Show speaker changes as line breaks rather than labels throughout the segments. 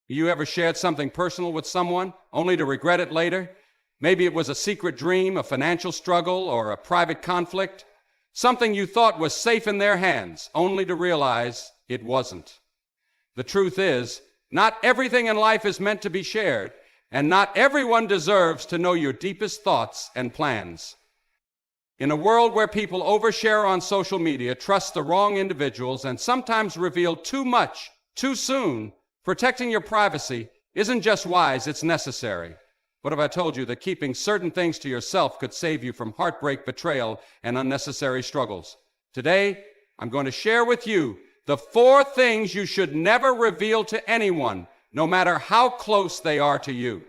You ever shared something personal with someone only to regret it later? Maybe it was a secret dream, a financial struggle, or a private conflict. Something you thought was safe in their hands, only to realize it wasn't. The truth is, not everything in life is meant to be shared, and not everyone deserves to know your deepest thoughts and plans. In a world where people overshare on social media, trust the wrong individuals, and sometimes reveal too much too soon, protecting your privacy isn't just wise, it's necessary. What if I told you that keeping certain things to yourself could save you from heartbreak, betrayal, and unnecessary struggles? Today, I'm going to share with you the 4 things you should never reveal to anyone, no matter how close they are to you.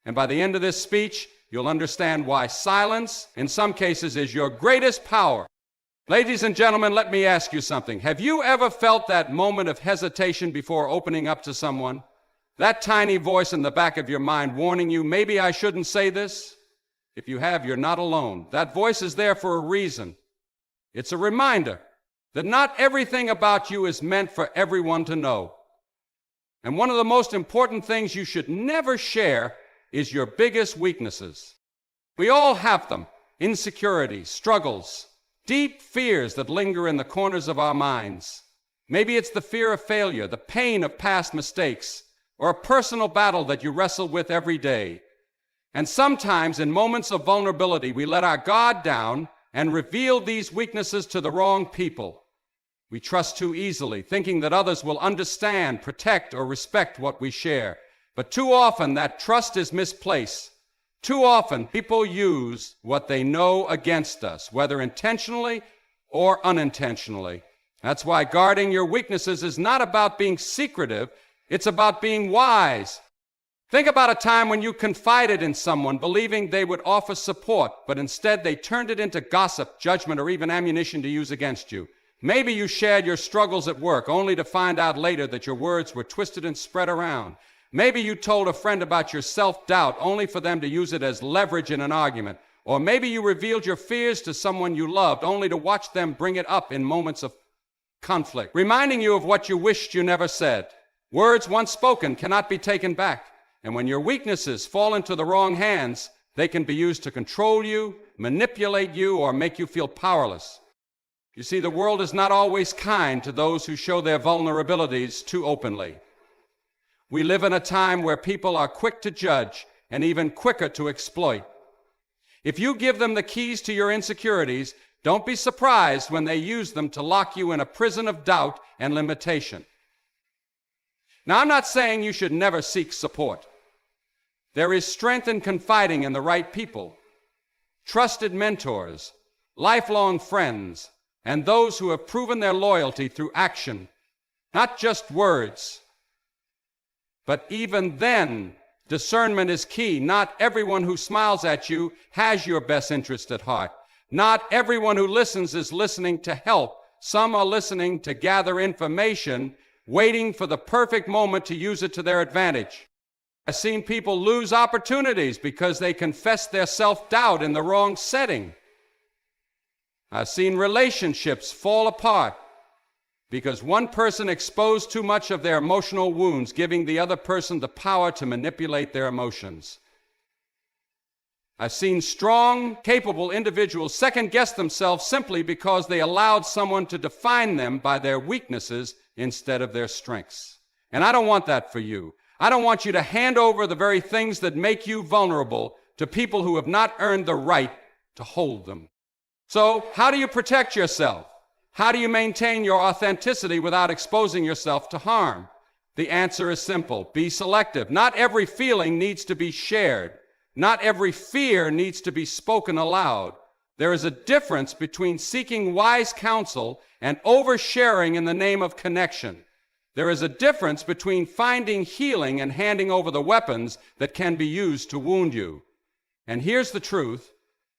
And by the end of this speech, you'll understand why silence, in some cases, is your greatest power. Ladies and gentlemen, let me ask you something. Have you ever felt that moment of hesitation before opening up to someone? That tiny voice in the back of your mind warning you, maybe I shouldn't say this? If you have, you're not alone. That voice is there for a reason. It's a reminder that not everything about you is meant for everyone to know. And one of the most important things you should never share is your biggest weaknesses. We all have them: insecurities, struggles, deep fears that linger in the corners of our minds. Maybe it's the fear of failure, the pain of past mistakes, or a personal battle that you wrestle with every day. And sometimes in moments of vulnerability, we let our guard down and reveal these weaknesses to the wrong people. We trust too easily, thinking that others will understand, protect, or respect what we share. But too often that trust is misplaced. Too often people use what they know against us, whether intentionally or unintentionally. That's why guarding your weaknesses is not about being secretive, it's about being wise. Think about a time when you confided in someone, believing they would offer support, but instead they turned it into gossip, judgment, or even ammunition to use against you. Maybe you shared your struggles at work, only to find out later that your words were twisted and spread around. Maybe you told a friend about your self-doubt, only for them to use it as leverage in an argument. Or maybe you revealed your fears to someone you loved, only to watch them bring it up in moments of conflict, reminding you of what you wished you never said. Words once spoken cannot be taken back. And when your weaknesses fall into the wrong hands, they can be used to control you, manipulate you, or make you feel powerless. You see, the world is not always kind to those who show their vulnerabilities too openly. We live in a time where people are quick to judge and even quicker to exploit. If you give them the keys to your insecurities, don't be surprised when they use them to lock you in a prison of doubt and limitation. Now, I'm not saying you should never seek support. There is strength in confiding in the right people, trusted mentors, lifelong friends, and those who have proven their loyalty through action, not just words. But even then, discernment is key. Not everyone who smiles at you has your best interest at heart. Not everyone who listens is listening to help. Some are listening to gather information, waiting for the perfect moment to use it to their advantage. I've seen people lose opportunities because they confessed their self-doubt in the wrong setting. I've seen relationships fall apart because one person exposed too much of their emotional wounds, giving the other person the power to manipulate their emotions. I've seen strong, capable individuals second-guess themselves simply because they allowed someone to define them by their weaknesses instead of their strengths. And I don't want that for you. I don't want you to hand over the very things that make you vulnerable to people who have not earned the right to hold them. So, how do you protect yourself? How do you maintain your authenticity without exposing yourself to harm? The answer is simple. Be selective. Not every feeling needs to be shared. Not every fear needs to be spoken aloud. There is a difference between seeking wise counsel and oversharing in the name of connection. There is a difference between finding healing and handing over the weapons that can be used to wound you. And here's the truth.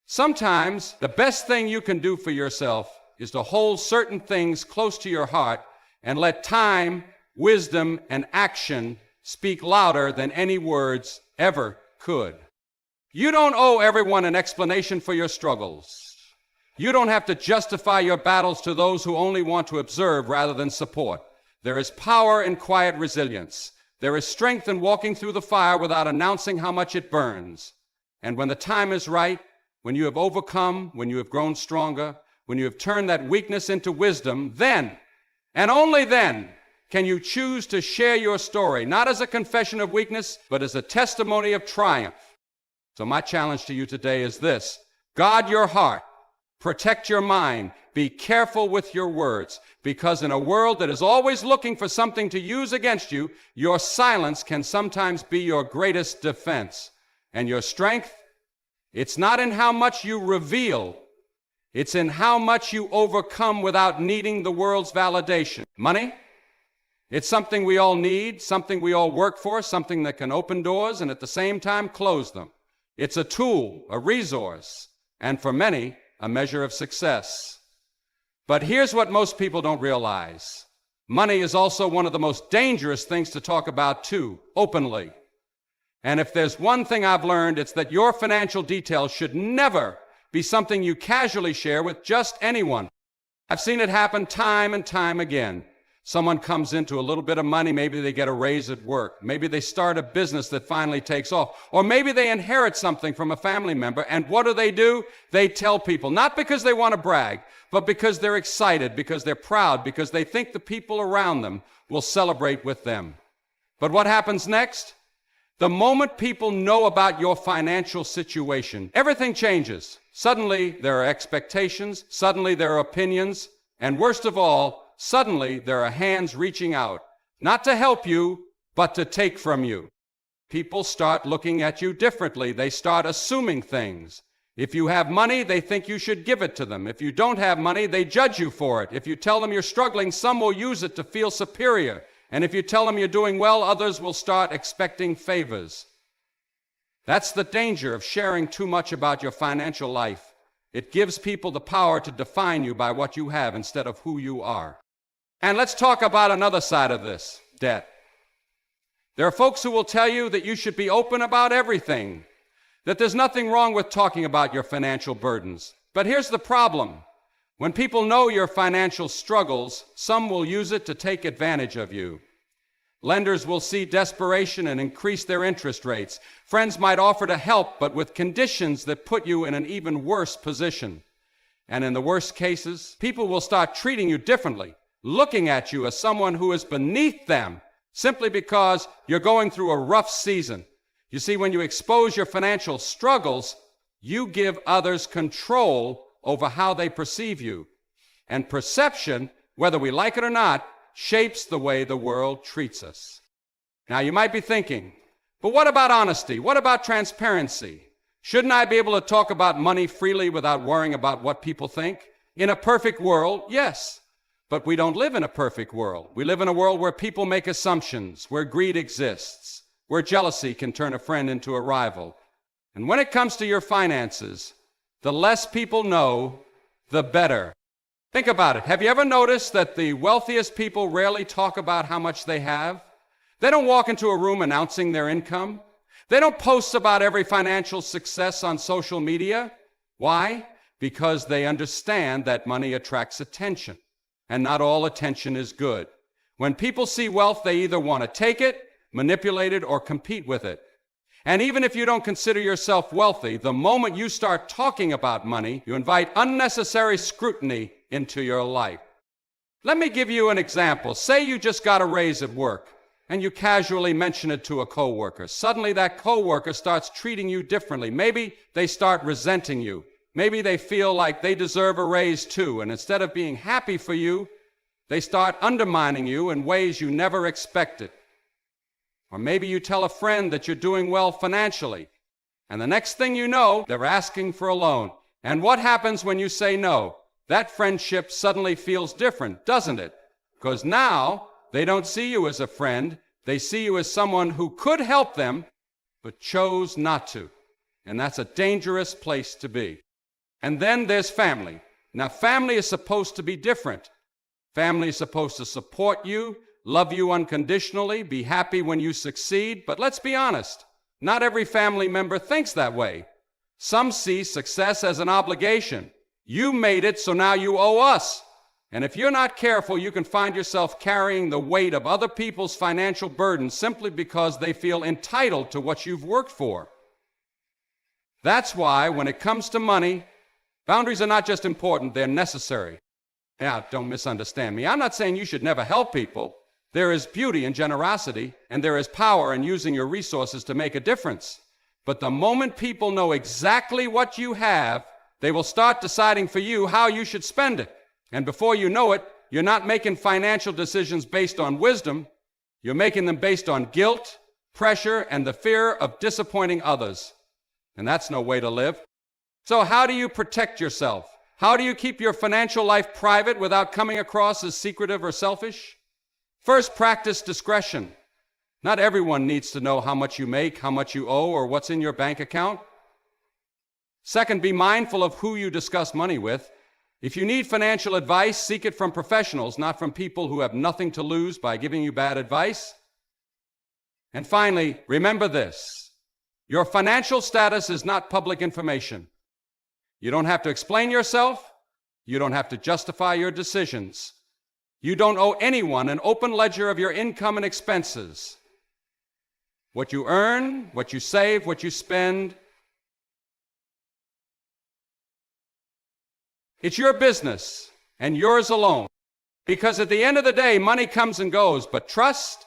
Sometimes the best thing you can do for yourself is to hold certain things close to your heart and let time, wisdom, and action speak louder than any words ever could. You don't owe everyone an explanation for your struggles. You don't have to justify your battles to those who only want to observe rather than support. There is power in quiet resilience. There is strength in walking through the fire without announcing how much it burns. And when the time is right, when you have overcome, when you have grown stronger, when you have turned that weakness into wisdom, then, and only then, can you choose to share your story, not as a confession of weakness, but as a testimony of triumph. So my challenge to you today is this: guard your heart, protect your mind, be careful with your words, because in a world that is always looking for something to use against you, your silence can sometimes be your greatest defense. And your strength, it's not in how much you reveal, it's in how much you overcome without needing the world's validation. Money? It's something we all need, something we all work for, something that can open doors and at the same time close them. It's a tool, a resource, and for many, a measure of success. But here's what most people don't realize. Money is also one of the most dangerous things to talk about too, openly. And if there's one thing I've learned, it's that your financial details should never be something you casually share with just anyone. I've seen it happen time and time again. Someone comes into a little bit of money, maybe they get a raise at work, maybe they start a business that finally takes off, or maybe they inherit something from a family member, and what do? They tell people, not because they want to brag, but because they're excited, because they're proud, because they think the people around them will celebrate with them. But what happens next? The moment people know about your financial situation, everything changes. Suddenly, there are expectations, suddenly there are opinions, and worst of all, suddenly there are hands reaching out, not to help you, but to take from you. People start looking at you differently. They start assuming things. If you have money, they think you should give it to them. If you don't have money, they judge you for it. If you tell them you're struggling, some will use it to feel superior. And if you tell them you're doing well, others will start expecting favors. That's the danger of sharing too much about your financial life. It gives people the power to define you by what you have instead of who you are. And let's talk about another side of this, debt. There are folks who will tell you that you should be open about everything, that there's nothing wrong with talking about your financial burdens. But here's the problem. When people know your financial struggles, some will use it to take advantage of you. Lenders will see desperation and increase their interest rates. Friends might offer to help, but with conditions that put you in an even worse position. And in the worst cases, people will start treating you differently, looking at you as someone who is beneath them simply because you're going through a rough season. You see, when you expose your financial struggles, you give others control over how they perceive you. And perception, whether we like it or not, shapes the way the world treats us. Now, you might be thinking, but what about honesty? What about transparency? Shouldn't I be able to talk about money freely without worrying about what people think? In a perfect world, yes. But we don't live in a perfect world. We live in a world where people make assumptions, where greed exists, where jealousy can turn a friend into a rival. And when it comes to your finances, the less people know, the better. Think about it. Have you ever noticed that the wealthiest people rarely talk about how much they have? They don't walk into a room announcing their income. They don't post about every financial success on social media. Why? Because they understand that money attracts attention. And not all attention is good. When people see wealth, they either want to take it, manipulate it, or compete with it. And even if you don't consider yourself wealthy, the moment you start talking about money, you invite unnecessary scrutiny into your life. Let me give you an example. Say you just got a raise at work, and you casually mention it to a coworker. Suddenly that coworker starts treating you differently. Maybe they start resenting you. Maybe they feel like they deserve a raise too, and instead of being happy for you, they start undermining you in ways you never expected. Or maybe you tell a friend that you're doing well financially, and the next thing you know, they're asking for a loan. And what happens when you say no? That friendship suddenly feels different, doesn't it? Because now they don't see you as a friend, they see you as someone who could help them, but chose not to. And that's a dangerous place to be. And then there's family. Now, family is supposed to be different. Family is supposed to support you, love you unconditionally, be happy when you succeed. But let's be honest, not every family member thinks that way. Some see success as an obligation. You made it, so now you owe us. And if you're not careful, you can find yourself carrying the weight of other people's financial burdens simply because they feel entitled to what you've worked for. That's why, when it comes to money, boundaries are not just important, they're necessary. Now, don't misunderstand me. I'm not saying you should never help people. There is beauty in generosity, and there is power in using your resources to make a difference. But the moment people know exactly what you have, they will start deciding for you how you should spend it. And before you know it, you're not making financial decisions based on wisdom. You're making them based on guilt, pressure, and the fear of disappointing others. And that's no way to live. So how do you protect yourself? How do you keep your financial life private without coming across as secretive or selfish? First, practice discretion. Not everyone needs to know how much you make, how much you owe, or what's in your bank account. Second, be mindful of who you discuss money with. If you need financial advice, seek it from professionals, not from people who have nothing to lose by giving you bad advice. And finally, remember this: your financial status is not public information. You don't have to explain yourself. You don't have to justify your decisions. You don't owe anyone an open ledger of your income and expenses. What you earn, what you save, what you spend, it's your business and yours alone. Because at the end of the day, money comes and goes, but trust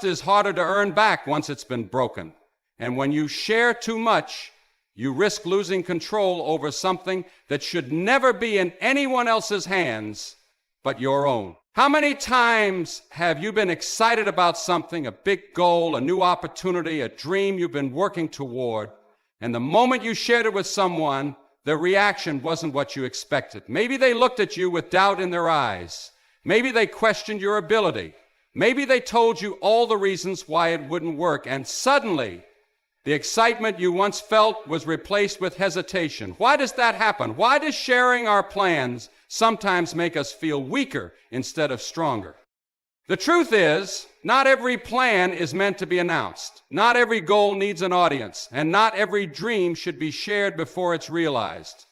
is harder to earn back once it's been broken. And when you share too much, you risk losing control over something that should never be in anyone else's hands but your own. How many times have you been excited about something, a big goal, a new opportunity, a dream you've been working toward, and the moment you shared it with someone, the reaction wasn't what you expected? Maybe they looked at you with doubt in their eyes. Maybe they questioned your ability. Maybe they told you all the reasons why it wouldn't work, and suddenly the excitement you once felt was replaced with hesitation. Why does that happen? Why does sharing our plans sometimes make us feel weaker instead of stronger? The truth is, not every plan is meant to be announced. Not every goal needs an audience, and not every dream should be shared before it's realized.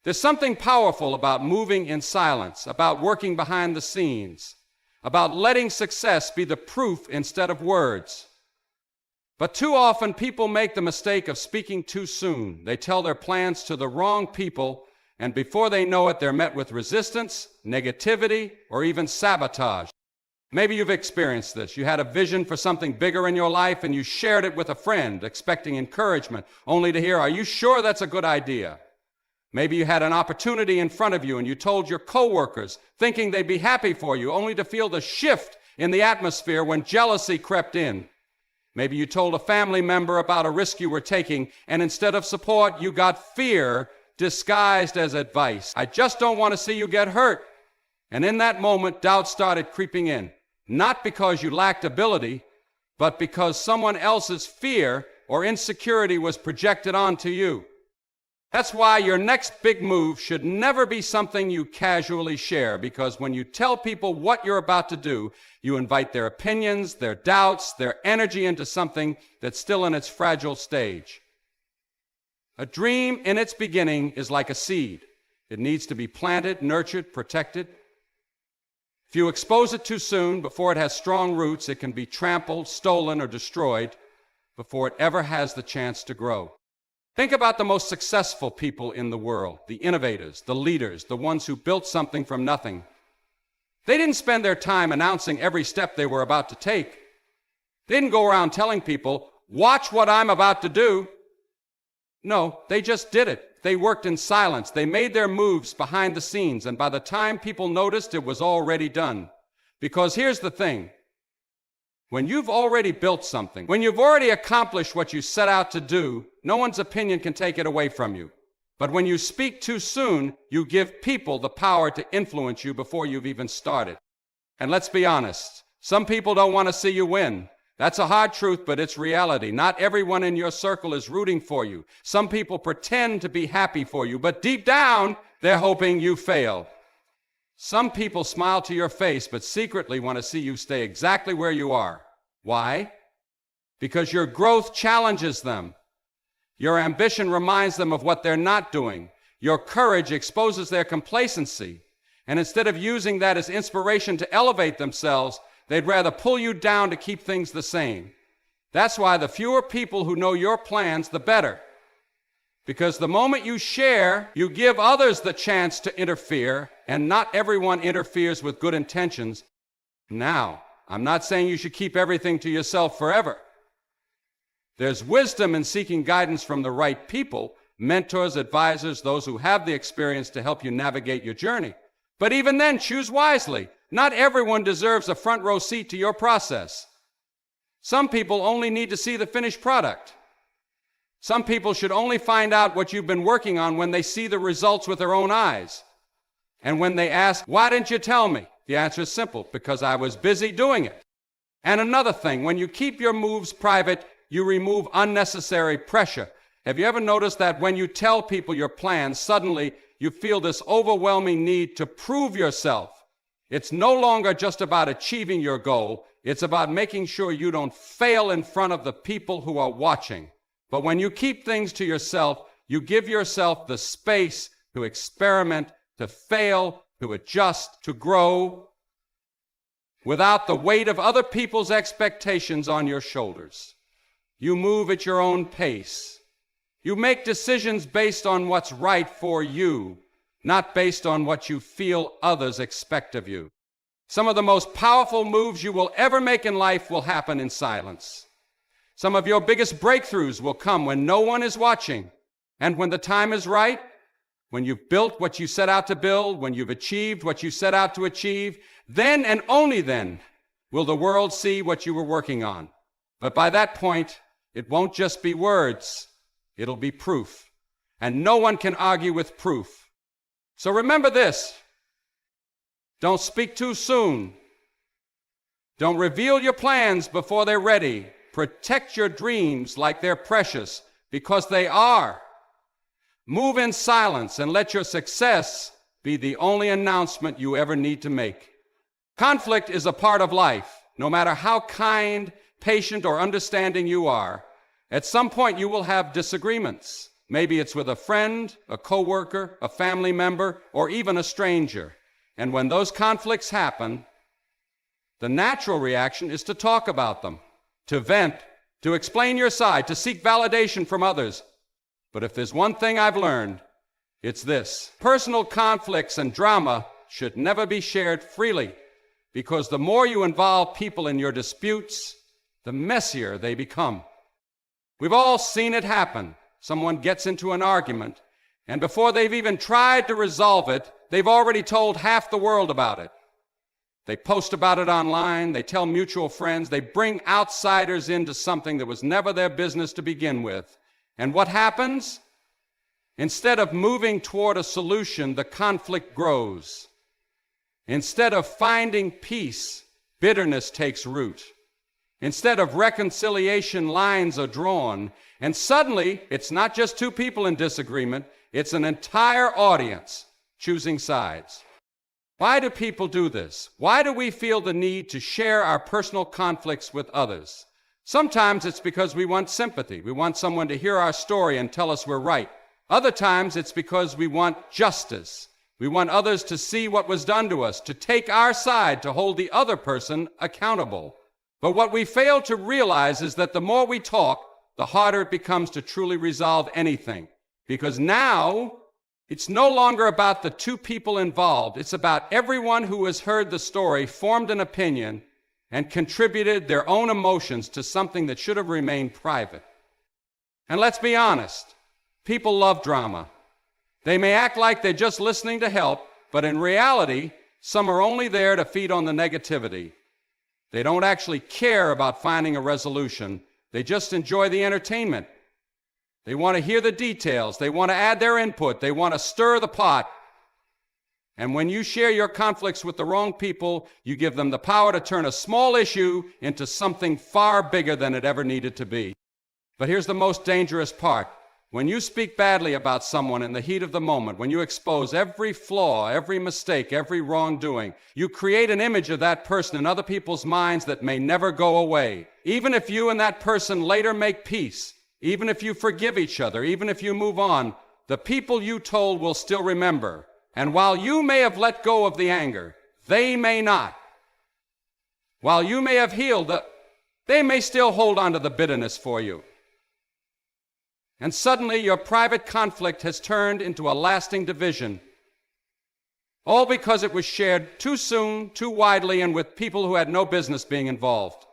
There's something powerful about moving in silence, about working behind the scenes, about letting success be the proof instead of words. But too often people make the mistake of speaking too soon. They tell their plans to the wrong people, and before they know it, they're met with resistance, negativity, or even sabotage. Maybe you've experienced this. You had a vision for something bigger in your life, and you shared it with a friend, expecting encouragement, only to hear, "Are you sure that's a good idea?" Maybe you had an opportunity in front of you, and you told your coworkers, thinking they'd be happy for you, only to feel the shift in the atmosphere when jealousy crept in. Maybe you told a family member about a risk you were taking, and instead of support, you got fear disguised as advice. "I just don't want to see you get hurt." And in that moment, doubt started creeping in, not because you lacked ability, but because someone else's fear or insecurity was projected onto you. That's why your next big move should never be something you casually share, because when you tell people what you're about to do, you invite their opinions, their doubts, their energy into something that's still in its fragile stage. A dream in its beginning is like a seed. It needs to be planted, nurtured, protected. If you expose it too soon, before it has strong roots, it can be trampled, stolen, or destroyed before it ever has the chance to grow. Think about the most successful people in the world, the innovators, the leaders, the ones who built something from nothing. They didn't spend their time announcing every step they were about to take. They didn't go around telling people, "Watch what I'm about to do." No, they just did it. They worked in silence. They made their moves behind the scenes, and by the time people noticed, it was already done. Because here's the thing. When you've already built something, when you've already accomplished what you set out to do, no one's opinion can take it away from you. But when you speak too soon, you give people the power to influence you before you've even started. And let's be honest, some people don't want to see you win. That's a hard truth, but it's reality. Not everyone in your circle is rooting for you. Some people pretend to be happy for you, but deep down, they're hoping you fail. Some people smile to your face, but secretly want to see you stay exactly where you are. Why? Because your growth challenges them. Your ambition reminds them of what they're not doing. Your courage exposes their complacency. And instead of using that as inspiration to elevate themselves, they'd rather pull you down to keep things the same. That's why the fewer people who know your plans, the better. Because the moment you share, you give others the chance to interfere, and not everyone interferes with good intentions. Now, I'm not saying you should keep everything to yourself forever. There's wisdom in seeking guidance from the right people, mentors, advisors, those who have the experience to help you navigate your journey. But even then, choose wisely. Not everyone deserves a front row seat to your process. Some people only need to see the finished product. Some people should only find out what you've been working on when they see the results with their own eyes. And when they ask, "Why didn't you tell me?" the answer is simple: because I was busy doing it. And another thing, when you keep your moves private, you remove unnecessary pressure. Have you ever noticed that when you tell people your plans, suddenly you feel this overwhelming need to prove yourself? It's no longer just about achieving your goal. It's about making sure you don't fail in front of the people who are watching. But when you keep things to yourself, you give yourself the space to experiment, to fail, to adjust, to grow, without the weight of other people's expectations on your shoulders. You move at your own pace. You make decisions based on what's right for you, not based on what you feel others expect of you. Some of the most powerful moves you will ever make in life will happen in silence. Some of your biggest breakthroughs will come when no one is watching. And when the time is right, when you've built what you set out to build, when you've achieved what you set out to achieve, then and only then will the world see what you were working on. But by that point, it won't just be words, it'll be proof. And no one can argue with proof. So remember this: don't speak too soon. Don't reveal your plans before they're ready. Protect your dreams like they're precious, because they are. Move in silence and let your success be the only announcement you ever need to make. Conflict is a part of life. No matter how kind, patient, or understanding you are, at some point you will have disagreements. Maybe it's with a friend, a coworker, a family member, or even a stranger. And when those conflicts happen, the natural reaction is to talk about them, to vent, to explain your side, to seek validation from others. But if there's one thing I've learned, it's this: personal conflicts and drama should never be shared freely, because the more you involve people in your disputes, the messier they become. We've all seen it happen. Someone gets into an argument, and before they've even tried to resolve it, they've already told half the world about it. They post about it online, they tell mutual friends, they bring outsiders into something that was never their business to begin with. And what happens? Instead of moving toward a solution, the conflict grows. Instead of finding peace, bitterness takes root. Instead of reconciliation, lines are drawn. And suddenly, it's not just two people in disagreement, it's an entire audience choosing sides. Why do people do this? Why do we feel the need to share our personal conflicts with others? Sometimes it's because we want sympathy. We want someone to hear our story and tell us we're right. Other times it's because we want justice. We want others to see what was done to us, to take our side, to hold the other person accountable. But what we fail to realize is that the more we talk, the harder it becomes to truly resolve anything. Because now, it's no longer about the two people involved. It's about everyone who has heard the story, formed an opinion, and contributed their own emotions to something that should have remained private. And let's be honest, people love drama. They may act like they're just listening to help, but in reality, some are only there to feed on the negativity. They don't actually care about finding a resolution. They just enjoy the entertainment. They want to hear the details. They want to add their input. They want to stir the pot. And when you share your conflicts with the wrong people, you give them the power to turn a small issue into something far bigger than it ever needed to be. But here's the most dangerous part. When you speak badly about someone in the heat of the moment, when you expose every flaw, every mistake, every wrongdoing, you create an image of that person in other people's minds that may never go away. Even if you and that person later make peace, even if you forgive each other, even if you move on, the people you told will still remember. And while you may have let go of the anger, they may not. While you may have healed, they may still hold on to the bitterness for you. And suddenly your private conflict has turned into a lasting division, all because it was shared too soon, too widely, and with people who had no business being involved.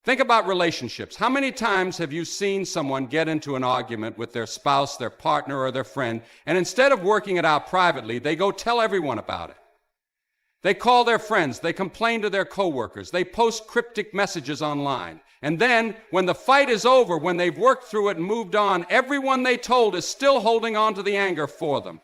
Think about relationships. How many times have you seen someone get into an argument with their spouse, their partner, or their friend, and instead of working it out privately, they go tell everyone about it? They call their friends, they complain to their coworkers, they post cryptic messages online. And then, when the fight is over, when they've worked through it and moved on, everyone they told is still holding on to the anger for them.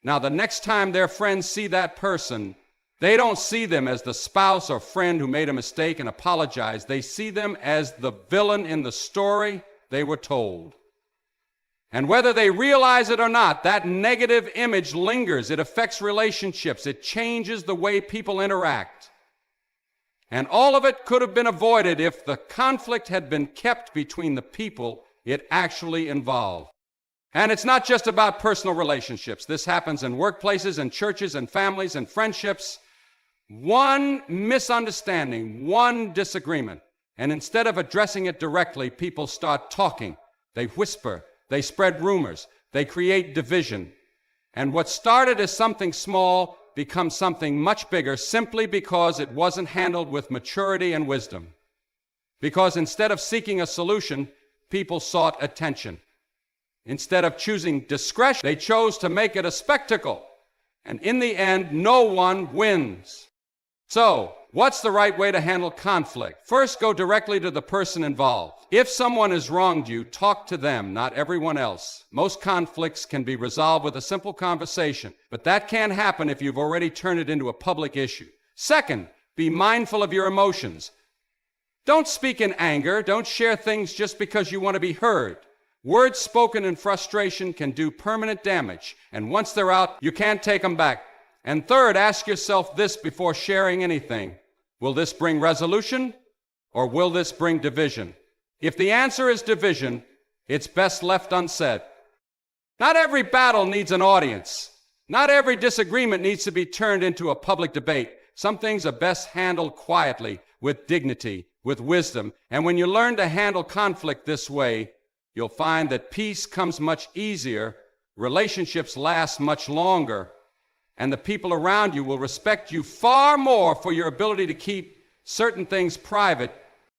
Now, the next time their friends see that person, they don't see them as the spouse or friend who made a mistake and apologized. They see them as the villain in the story they were told. And whether they realize it or not, that negative image lingers. It affects relationships. It changes the way people interact. And all of it could have been avoided if the conflict had been kept between the people it actually involved. And it's not just about personal relationships. This happens in workplaces and churches and families and friendships. One misunderstanding, one disagreement, and instead of addressing it directly, people start talking. They whisper, they spread rumors, they create division. And what started as something small becomes something much bigger simply because it wasn't handled with maturity and wisdom. Because instead of seeking a solution, people sought attention. Instead of choosing discretion, they chose to make it a spectacle. And in the end, no one wins. So, what's the right way to handle conflict? First, go directly to the person involved. If someone has wronged you, talk to them, not everyone else. Most conflicts can be resolved with a simple conversation, but that can't happen if you've already turned it into a public issue. Second, be mindful of your emotions. Don't speak in anger. Don't share things just because you want to be heard. Words spoken in frustration can do permanent damage, and once they're out, you can't take them back. And third, ask yourself this before sharing anything. Will this bring resolution, or will this bring division? If the answer is division, it's best left unsaid. Not every battle needs an audience. Not every disagreement needs to be turned into a public debate. Some things are best handled quietly, with dignity, with wisdom. And when you learn to handle conflict this way, you'll find that peace comes much easier, relationships last much longer, and the people around you will respect you far more for your ability to keep certain things private